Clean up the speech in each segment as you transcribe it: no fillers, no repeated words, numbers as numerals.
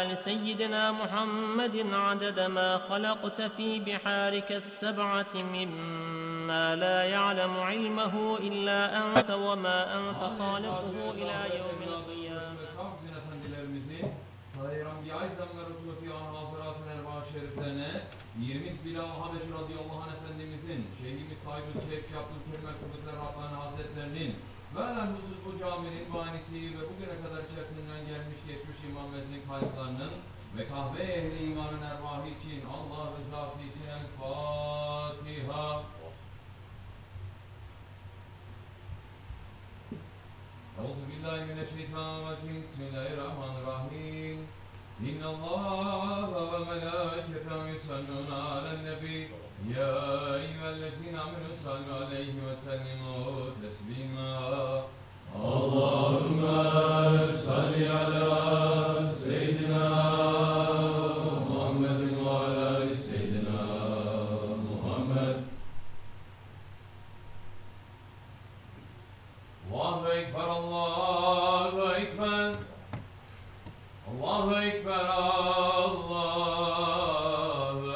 لسيدنا محمد عدد ما خلقت في بحارك السبعة مما لا يعلم علمه إلا أنت وما أنت خالقه إلى يوم القيامة. Sayın Aizem ve Resulü Fiyan Hazıratın Erbaa Şeriflerine 20 Bilal Habeşi radıyallahu anh Efendimizin, Şeyhimiz SahibulSaif Abdulkerim Kıbrıslar Hakkani Hazretlerinin ve husus bu caminin banisi ve bugüne kadar içerisinden gelmiş geçmiş imam ve zikayıklarının ve kahve ehli imanın erbahı için Allah rızası için El Fatiha. Euzubillahimineşşeytanirracim. Bismillahirrahmanirrahim. İnnallâhe ve melâiketehü yusallûne alen-nebî. Ya eyyühellezîne âmenû sallu aleyhi ve sellimû teslîmâ. Allahümme salli alâ seyyidina Muhammedin ve alâ seyyidina Muhammed. Allahu Ekber, Allahu Ekber, Allahu Ekber, Allahu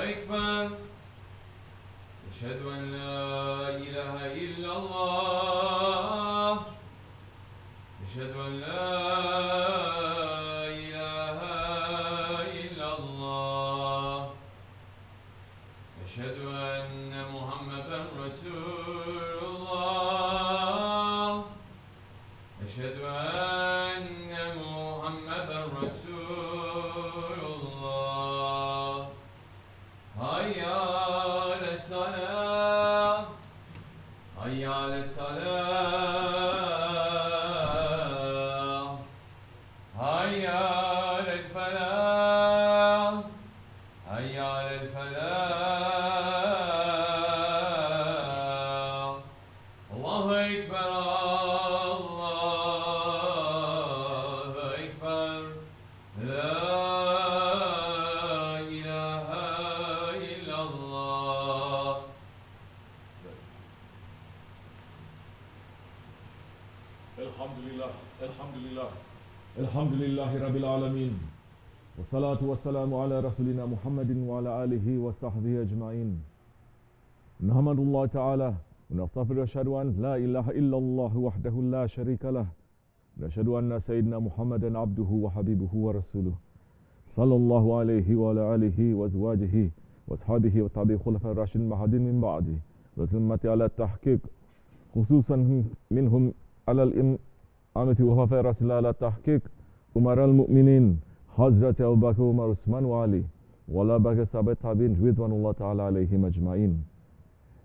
Ekber. Eşhedü en la ilahe illallah. Eşhedü en la ilahe illallah. Eşhedü enne Muhammeden Resulullah. Eşhedü enne Muhammeden Resulullah. Hayya ale's-salâh. Hayya ale's-salâh. Hayya alel-felâh. Hayya alel-felâh. Allahu Ekber, Allahu Ekber. La ilahe illallah. Elhamdülillah, elhamdülillah. Elhamdülillahi Rabbil alemin. Ve salatu ve selamu ala Resulina Muhammedin ve ala alihi ve sahbihi ecmain. Nahmadullah Teala ve nestağfir ve eşhedü en la ilahe illallah vahdehu la şerike leh. Ve eşhedü enne seyyidina Muhammeden abduhu ve habibuhu ve resuluhu. Sallallahu aleyhi ve ala alihi ve ezvacihi ve ashabihi ve tabi'i hulefâ raşidin mahadin min ba'di. Ve zimmeti ala tahkik hususan minhum alel Ahmeti ve Hafâ Rasulâ ala tahkik umaral mu'minin Hazreti Ebubekir Umar Osman ve Ali ve la bâke sahabe tabi'in rıdvanullah teâlâ aleyhim ecmaîn.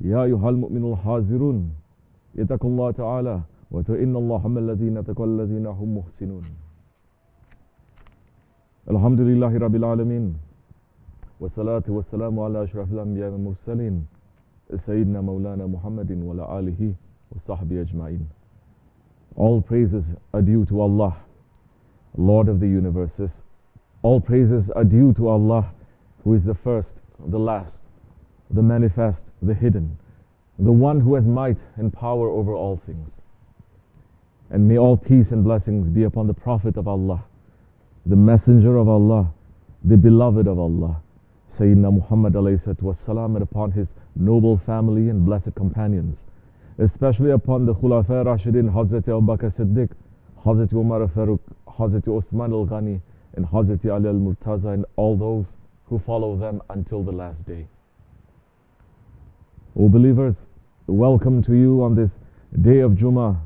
Ya eyyuhel mu'minul hazirun ittakullaha teâlâ ve tu'innallâhe ma'allezîne tekvellezîne hum muhsinun. Elhamdülillahi Rabbil alemin. Ve salatu ve selamu ala eşrafil enbiya ve murselin Seyyidina Mevlana Muhammedin ve ala alihi ve sahbihi ecmaîn. All praises are due to Allah, Lord of the universes. All praises are due to Allah, who is the first, the last, the manifest, the hidden, the one who has might and power over all things. And may all peace and blessings be upon the Prophet of Allah, the Messenger of Allah, the Beloved of Allah, Sayyidina Muhammad alayhi salatu wassalam, and upon his noble family and blessed companions, especially upon the Khulafah Rashidin, Hazreti Abu Bakr Siddiq, Hazreti Umar Farooq, Hazreti Osman al-Ghani, and Hazreti Ali al-Murtaza, and all those who follow them until the last day. O believers, welcome to you on this day of Jumma,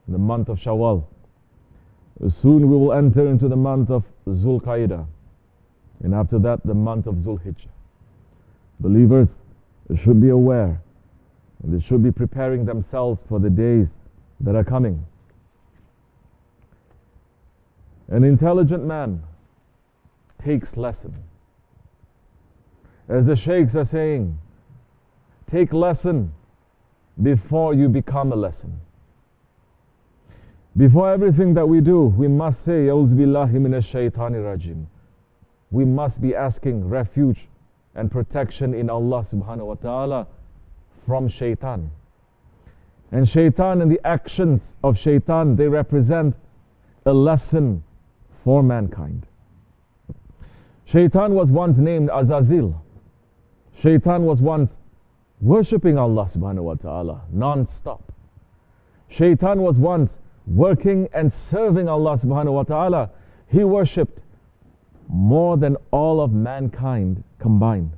in the month of Shawwal. Soon we will enter into the month of Zulqaidah, and after that the month of Zulhijjah. Believers should be aware, and they should be preparing themselves for the days that are coming. An intelligent man takes lesson. As the Shaykhs are saying, take lesson before you become a lesson. Before everything that we do, we must say, Auzubillahi minash-shaytanir-rajim. We must be asking refuge and protection in Allah subhanahu wa ta'ala from shaitan. And shaitan and the actions of shaitan, they represent a lesson for mankind. Shaitan was once named Azazil. Shaitan was once worshipping Allah subhanahu wa ta'ala non-stop. Shaitan was once working and serving Allah subhanahu wa ta'ala. He worshipped more than all of mankind combined.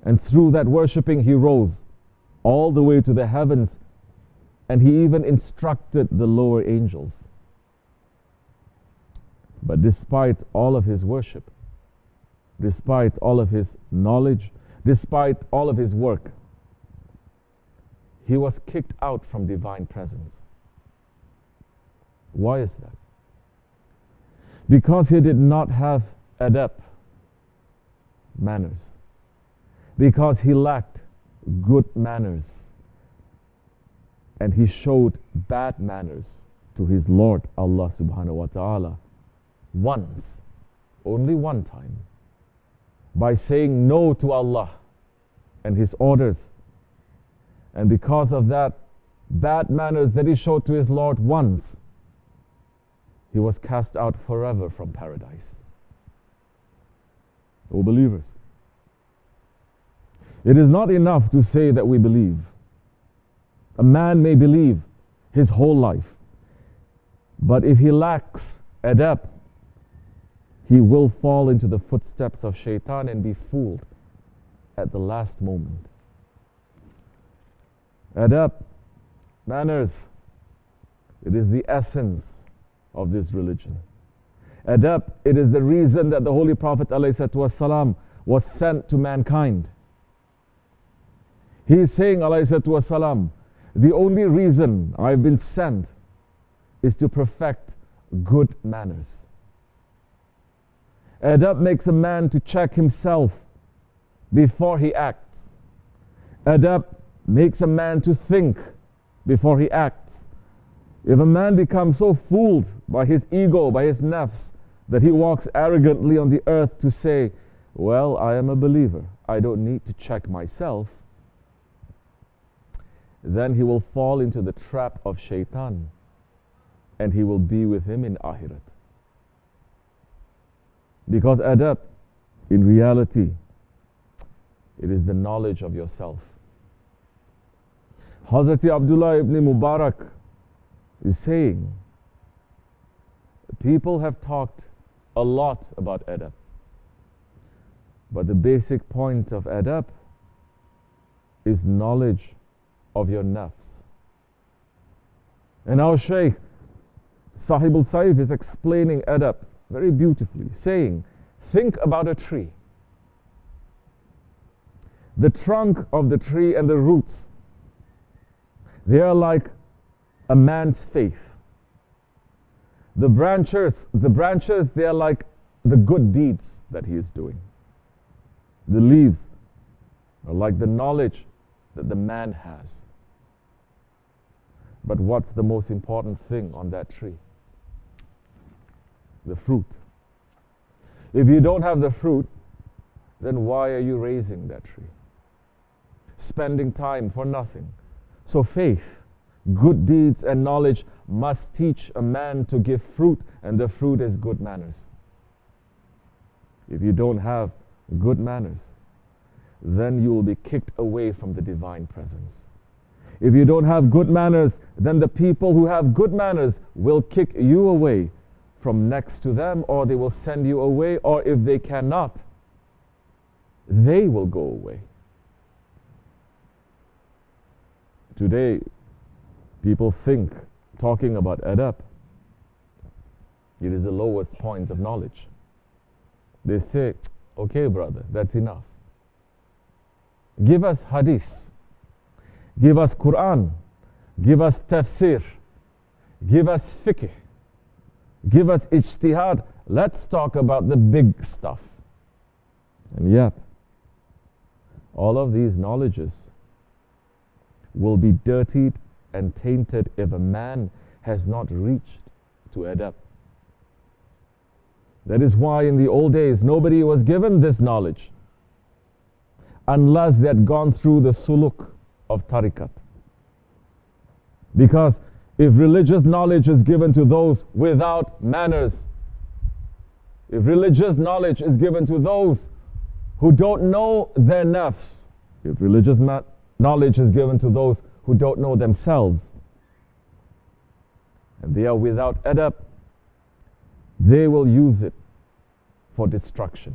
And through that worshipping, he rose all the way to the heavens, and he even instructed the lower angels. But despite all of his worship, despite all of his knowledge, despite all of his work, he was kicked out from divine presence. Why is that? Because he did not have Edep, manners. Because he lacked good manners. And he showed bad manners to his Lord Allah subhanahu wa ta'ala once, only one time, by saying no to Allah and his orders. And because of that bad manners that he showed to his Lord once, he was cast out forever from paradise. O believers, it is not enough to say that we believe. A man may believe his whole life, but if he lacks adab, he will fall into the footsteps of shaitan and be fooled at the last moment. Adab, manners, it is the essence of this religion. Adab, it is the reason that the Holy Prophet ﷺ was sent to mankind. He is saying, ﷺ, the only reason I've been sent is to perfect good manners. Adab makes a man to check himself before he acts. Adab makes a man to think before he acts. If a man becomes so fooled by his ego, by his nafs, that he walks arrogantly on the earth to say, well, I am a believer, I don't need to check myself, then he will fall into the trap of shaitan and he will be with him in akhirat. Because adab, in reality, it is the knowledge of yourself. Hazrat Abdullah ibn Mubarak is saying, people have talked a lot about adab, but the basic point of adab is knowledge of your nafs. And our Shaykh, SahibulSaif, is explaining adab very beautifully, saying, think about a tree. The trunk of the tree and the roots, they are like a man's faith. The branches, they are like the good deeds that he is doing. The leaves are like the knowledge that the man has. But what's the most important thing on that tree? The fruit. If you don't have the fruit, then why are you raising that tree? Spending time for nothing. So faith, good deeds and knowledge must teach a man to give fruit, and the fruit is good manners. If you don't have good manners, then you will be kicked away from the divine presence. If you don't have good manners, then the people who have good manners will kick you away from next to them, or they will send you away, or if they cannot, they will go away. Today, people think talking about adab, it is the lowest point of knowledge. They say, okay brother, that's enough. Give us hadith, give us Quran, give us tafsir, give us fiqh, give us ijtihad. Let's talk about the big stuff. And yet, all of these knowledges will be dirtied and tainted if a man has not reached to adab. That is why in the old days nobody was given this knowledge unless they had gone through the suluk of tariqat. Because if religious knowledge is given to those without manners, if religious knowledge is given to those who don't know their nafs, if religious knowledge is given to those who don't know themselves, and they are without adab, they will use it for destruction.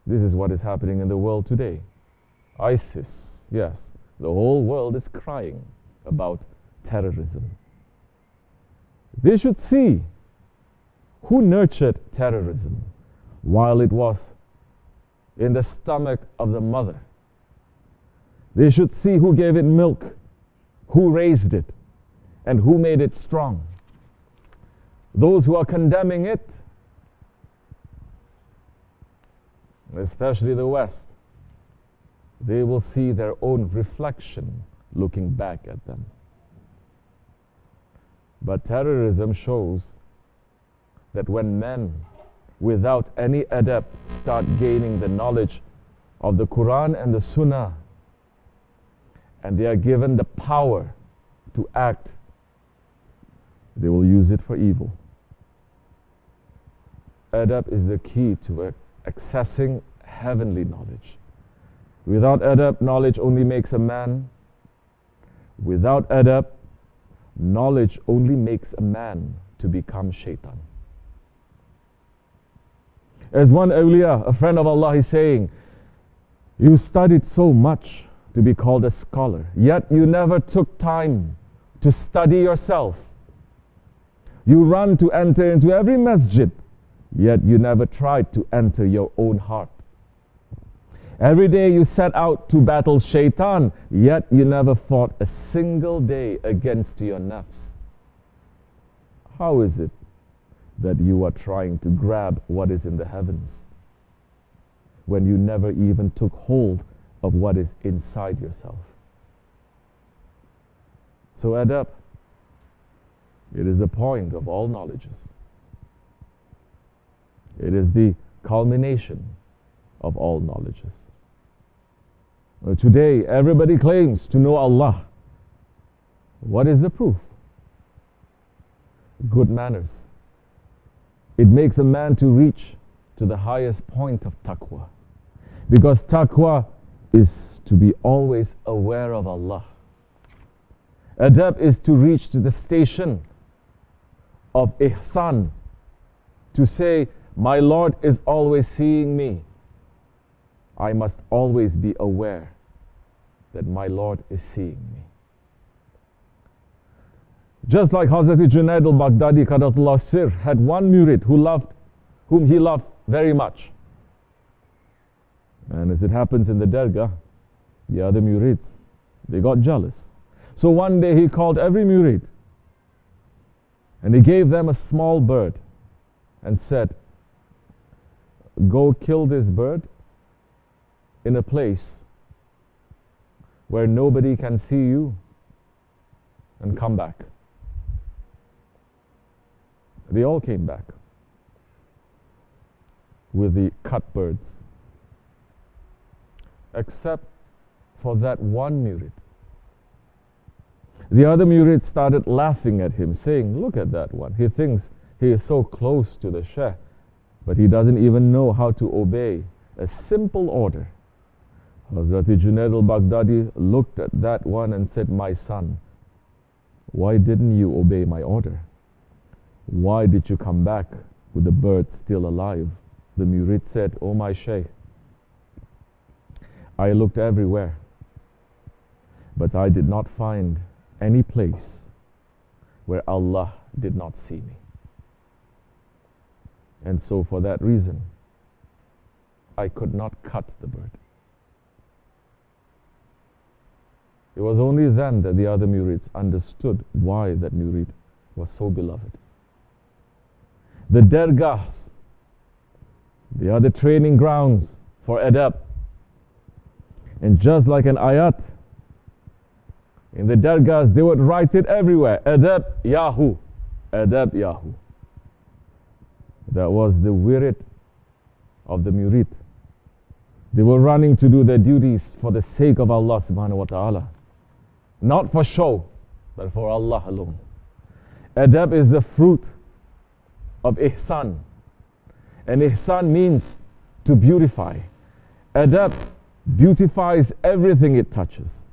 This is what is happening in the world today. ISIS, yes, the whole world is crying about terrorism. They should see who nurtured terrorism while it was in the stomach of the mother. They should see who gave it milk, who raised it, and who made it strong. Those who are condemning it, especially the West, they will see their own reflection looking back at them. But terrorism shows that when men without any adab start gaining the knowledge of the Quran and the Sunnah, and they are given the power to act, they will use it for evil. Adab is the key to accessing heavenly knowledge. Without adab, knowledge only makes a man. Without adab, knowledge only makes a man to become shaitan. As one awliya, a friend of Allah, is saying, you studied so much to be called a scholar, yet you never took time to study yourself. You run to enter into every masjid, yet you never tried to enter your own heart. Every day you set out to battle shaitan, yet you never fought a single day against your nafs. How is it that you are trying to grab what is in the heavens when you never even took hold of what is inside yourself? So adab, it is the point of all knowledges. It is the culmination of all knowledges. Today, everybody claims to know Allah. What is the proof? Good manners. It makes a man to reach to the highest point of taqwa. Because taqwa is to be always aware of Allah. Adab is to reach to the station of ihsan, to say, my Lord is always seeing me. I must always be aware that my Lord is seeing me. Just like Hazrat Junaid al-Baghdadi Qaddasallahu Sir had one murid whom he loved very much. And as it happens in the Dergah, the other murids, they got jealous. So one day he called every murid and he gave them a small bird and said, go kill this bird in a place where nobody can see you and come back. They all came back with the cut birds, except for that one murid. The other murid started laughing at him, saying, look at that one. He thinks he is so close to the Shaykh, but he doesn't even know how to obey a simple order. Hazrat Junaid al-Baghdadi looked at that one and said, my son, why didn't you obey my order? Why did you come back with the bird still alive? The murid said, oh my Shaykh, I looked everywhere, but I did not find any place where Allah did not see me. And so for that reason, I could not cut the bird. It was only then that the other murids understood why that murid was so beloved. The dergahs, they are the training grounds for adab. And just like an ayat, in the dergahs, they would write it everywhere. Edep Yahu. Edep Yahu. That was the wirid of the murid. They were running to do their duties for the sake of Allah subhanahu wa ta'ala. Not for show, but for Allah alone. Adab is the fruit of ihsan. And ihsan means to beautify. Adab beautifies everything it touches.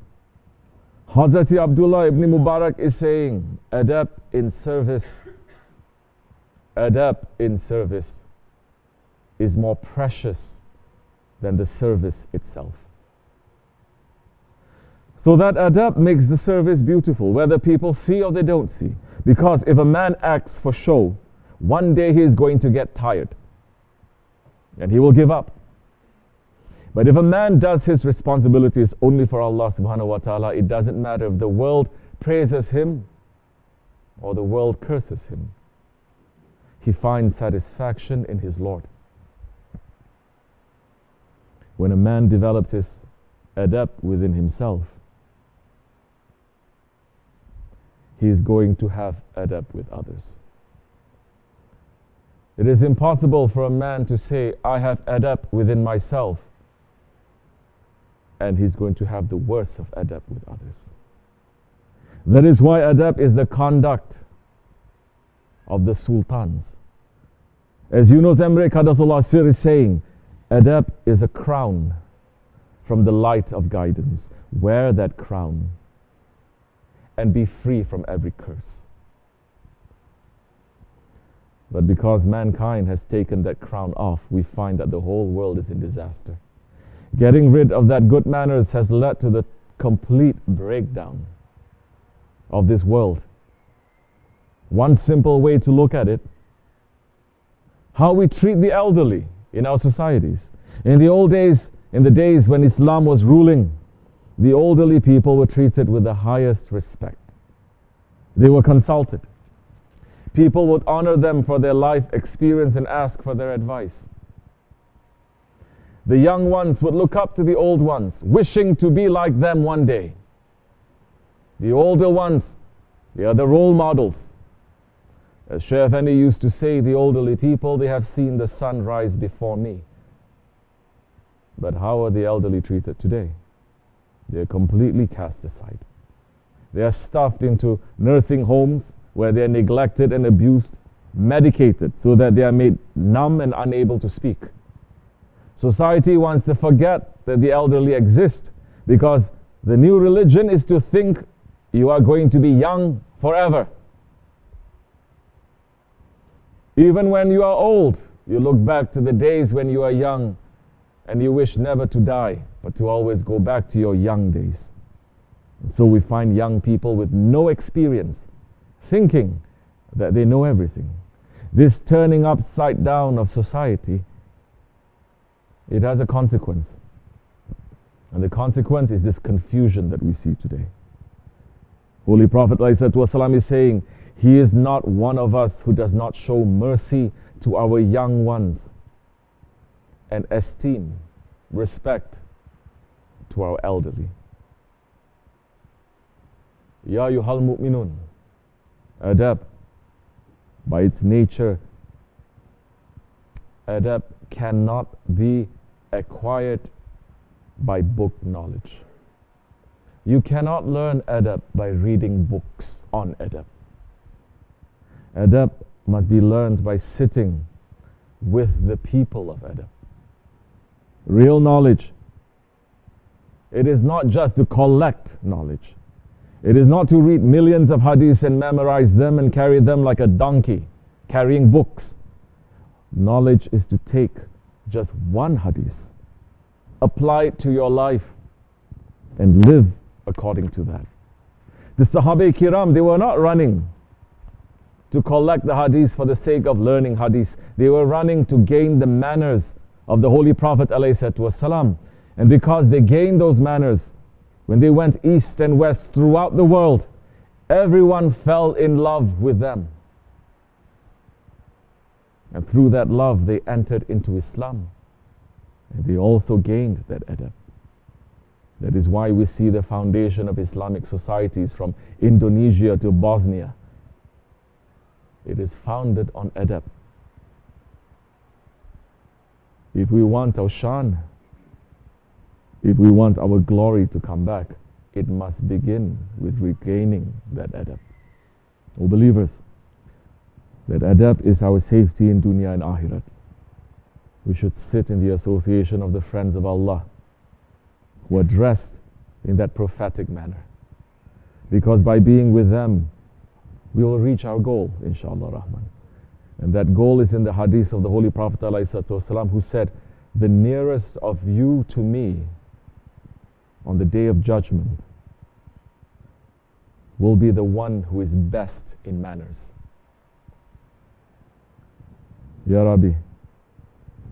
Hazrat Abdullah ibn Mubarak is saying, adab in service is more precious than the service itself. So that adab makes the service beautiful, whether people see or they don't see. Because if a man acts for show, one day he is going to get tired and he will give up. But if a man does his responsibilities only for Allah subhanahu wa ta'ala, it doesn't matter if the world praises him or the world curses him. He finds satisfaction in his Lord. When a man develops his adab within himself, he is going to have adab with others. It is impossible for a man to say, I have adab within myself, and he's going to have the worst of adab with others. That is why adab is the conduct of the sultans. As Yunus Emre Qadasullah Sir is saying, adab is a crown from the light of guidance. Wear that crown and be free from every curse. But because mankind has taken that crown off, we find that the whole world is in disaster. Getting rid of that good manners has led to the complete breakdown of this world. One simple way to look at it, how we treat the elderly in our societies. In the old days, in the days when Islam was ruling, the elderly people were treated with the highest respect. They were consulted. People would honor them for their life experience and ask for their advice. The young ones would look up to the old ones, wishing to be like them one day. The older ones, they are the role models. As Shaykh Efendi used to say, the elderly people, they have seen the sun rise before me. But how are the elderly treated today? They are completely cast aside. They are stuffed into nursing homes where they are neglected and abused, medicated so that they are made numb and unable to speak. Society wants to forget that the elderly exist because the new religion is to think you are going to be young forever. Even when you are old, you look back to the days when you are young and you wish never to die, but to always go back to your young days. And so we find young people with no experience thinking that they know everything. This turning upside down of society, it has a consequence. And the consequence is this confusion that we see today. Holy Prophet ﷺ is saying, he is not one of us who does not show mercy to our young ones and esteem, respect to our elderly. Ya ayyuhal mu'minun, adab, by its nature, adab cannot be acquired by book knowledge. You cannot learn adab by reading books on adab. Adab must be learned by sitting with the people of adab. Real knowledge. It is not just to collect knowledge. It is not to read millions of hadiths and memorize them and carry them like a donkey carrying books. Knowledge is to take just one hadith, apply it to your life, and live according to that. The Sahaba Kiram, they were not running to collect the hadiths for the sake of learning hadiths. They were running to gain the manners of the Holy Prophet ﷺ. And because they gained those manners, when they went east and west throughout the world, everyone fell in love with them. And through that love, they entered into Islam. And they also gained that adab. That is why we see the foundation of Islamic societies from Indonesia to Bosnia. It is founded on adab. If we want our shan, if we want our glory to come back, it must begin with regaining that adab. O believers, that adab is our safety in dunya and akhirat. We should sit in the association of the friends of Allah who are dressed in that prophetic manner. Because by being with them, we will reach our goal, inshallah rahman. And that goal is in the hadith of the Holy Prophet ﷺ, who said, the nearest of you to me on the day of judgment will be the one who is best in manners. Ya Rabbi,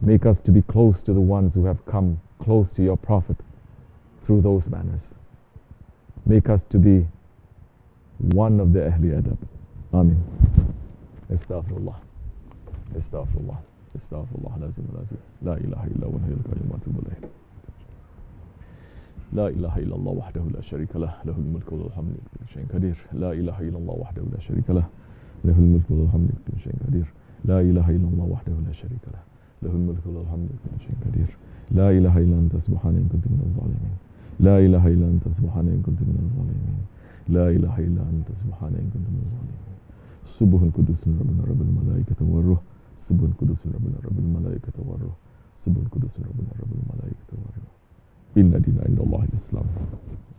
make us to be close to the ones who have come close to your Prophet through those manners. Make us to be one of the Ahli Adab. Ameen. Astaghfirullah. Astaghfirullah. Astaghfirullah. Lazim, lazim. La ilaha illa wa hayyul qayyum wa atubu ilayh. لا إله إلا الله وحده لا شريك له له الملك وله الحمد كل شيء قدير لا إله إلا الله وحده لا شريك له له الملك وله الحمد كل شيء قدير لا إله إلا الله وحده لا شريك له له الملك وله الحمد كل شيء قدير لا إله إلا أنت سبحانك إن كنت من الظالمين لا إله إلا أنت سبحانك إن كنت من الظالمين لا إله إلا أنت سبحانك إن كنت من الظالمين سبح القدوس ربنا رب الملائكة والروح سبح القدوس ربنا رب الملائكة والروح سبح القدوس ربنا رب الملائكة والروح إن دين عند الله الإسلام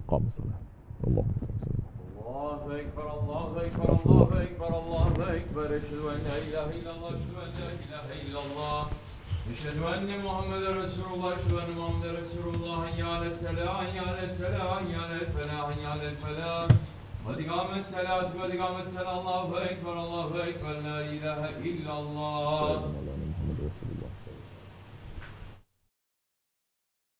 قام الصلاة اللهم صل وسلم الله أكبر الله أكبر الله أكبر الله أكبر أشهد أن لا إله إلا الله أشهد أن لا إله إلا الله أشهد أن محمد رسول الله أشهد أن محمد رسول الله حي على الصلاة حي على الصلاة حي على الفلاح حي على الفلاح قد قامت الصلاة قد قامت الصلاة الله أكبر لا إله إلا الله